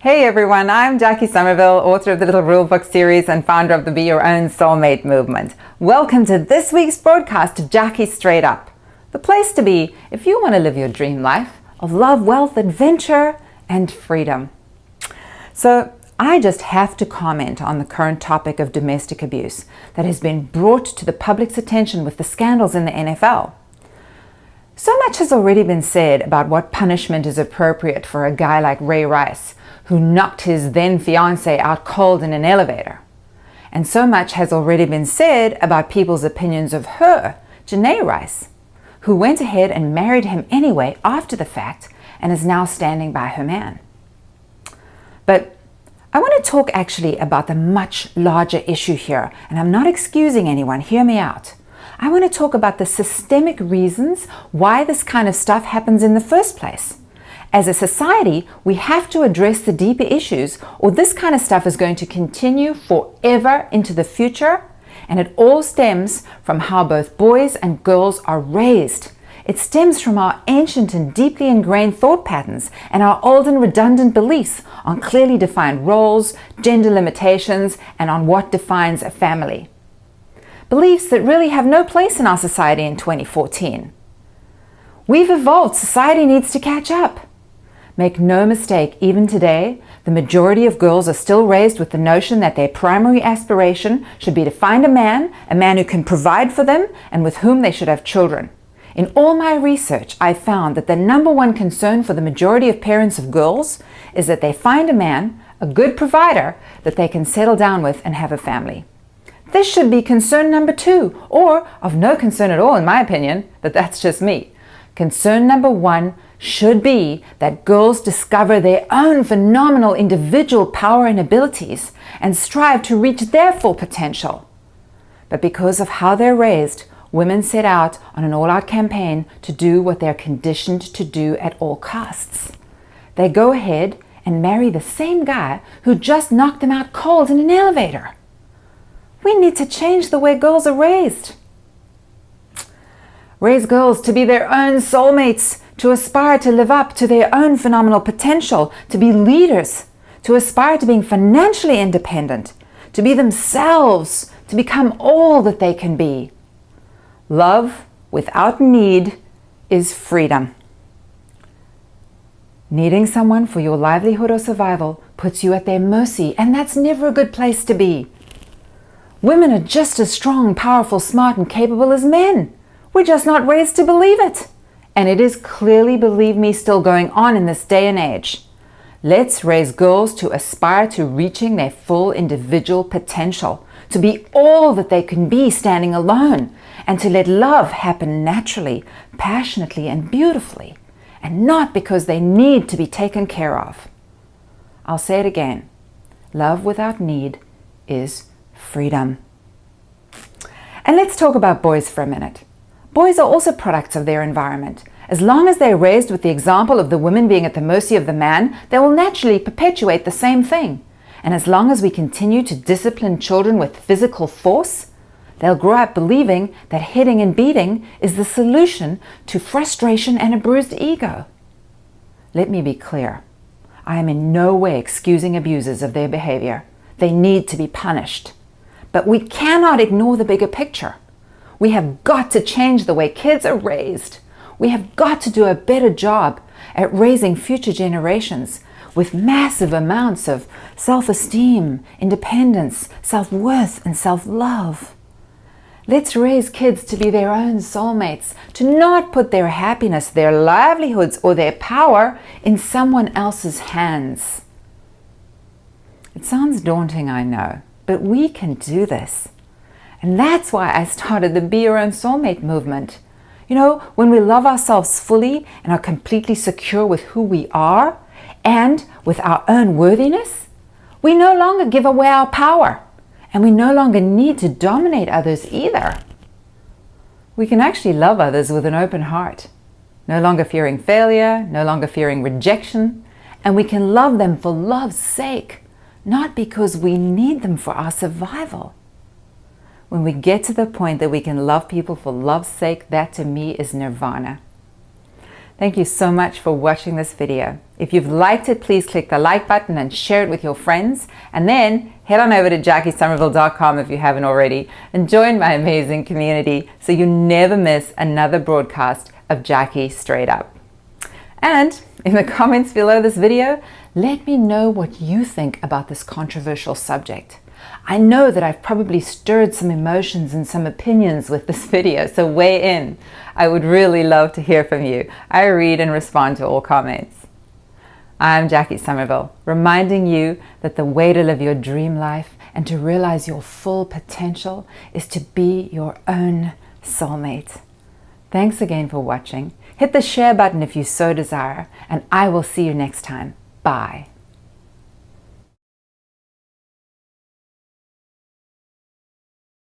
Hey everyone, I'm Jacquie Somerville, author of the Little Rule Book series and founder of the Be Your Own Soulmate movement. Welcome to this week's broadcast of Jacquie Straight Up, the place to be if you want to live your dream life of love, wealth, adventure, and freedom. So I just have to comment on the current topic of domestic abuse that has been brought to the public's attention with the scandals in the NFL. So much has already been said about what punishment is appropriate for a guy like Ray Rice, who knocked his then fiance out cold in an elevator. And so much has already been said about people's opinions of her, Janay Rice, who went ahead and married him anyway after the fact and is now standing by her man. But I want to talk actually about the much larger issue here, and I'm not excusing anyone, hear me out. I want to talk about the systemic reasons why this kind of stuff happens in the first place. As a society, we have to address the deeper issues, or this kind of stuff is going to continue forever into the future, and it all stems from how both boys and girls are raised. It stems from our ancient and deeply ingrained thought patterns and our old and redundant beliefs on clearly defined roles, gender limitations, and on what defines a family. Beliefs that really have no place in our society in 2014. We've evolved, society needs to catch up. Make no mistake, even today, the majority of girls are still raised with the notion that their primary aspiration should be to find a man who can provide for them and with whom they should have children. In all my research, I found that the number one concern for the majority of parents of girls is that they find a man, a good provider, that they can settle down with and have a family. This should be concern number 2, or of no concern at all in my opinion, but that's just me. Concern number 1 should be that girls discover their own phenomenal individual power and abilities and strive to reach their full potential. But because of how they're raised, women set out on an all-out campaign to do what they're conditioned to do at all costs. They go ahead and marry the same guy who just knocked them out cold in an elevator. We need to change the way girls are raised. Raise girls to be their own soulmates, to aspire to live up to their own phenomenal potential, to be leaders, to aspire to being financially independent, to be themselves, to become all that they can be. Love without need is freedom. Needing someone for your livelihood or survival puts you at their mercy, and that's never a good place to be. Women are just as strong, powerful, smart, and capable as men. We're just not raised to believe it. And it is clearly, believe me, still going on in this day and age. Let's raise girls to aspire to reaching their full individual potential, to be all that they can be standing alone, and to let love happen naturally, passionately, and beautifully, and not because they need to be taken care of. I'll say it again. Love without need is freedom. And let's talk about boys for a minute. Boys are also products of their environment. As long as they're raised with the example of the woman being at the mercy of the man, they will naturally perpetuate the same thing. And as long as we continue to discipline children with physical force, they'll grow up believing that hitting and beating is the solution to frustration and a bruised ego. Let me be clear. I am in no way excusing abusers of their behavior. They need to be punished. But we cannot ignore the bigger picture. We have got to change the way kids are raised. We have got to do a better job at raising future generations with massive amounts of self-esteem, independence, self-worth, and self-love. Let's raise kids to be their own soulmates, to not put their happiness, their livelihoods, or their power in someone else's hands. It sounds daunting, I know, but we can do this. And that's why I started the Be Your Own Soulmate movement. You know, when we love ourselves fully and are completely secure with who we are and with our own worthiness, we no longer give away our power, and we no longer need to dominate others either. We can actually love others with an open heart, no longer fearing failure, no longer fearing rejection, and we can love them for love's sake, not because we need them for our survival. When we get to the point that we can love people for love's sake, that to me is nirvana. Thank you so much for watching this video. If you've liked it, please click the like button and share it with your friends. And then head on over to JacquieSomerville.com if you haven't already and join my amazing community so you never miss another broadcast of Jacquie Straight Up. And in the comments below this video, let me know what you think about this controversial subject. I know that I've probably stirred some emotions and some opinions with this video, so weigh in. I would really love to hear from you. I read and respond to all comments. I'm Jacquie Somerville, reminding you that the way to live your dream life and to realize your full potential is to be your own soulmate. Thanks again for watching. Hit the share button if you so desire, and I will see you next time. Bye.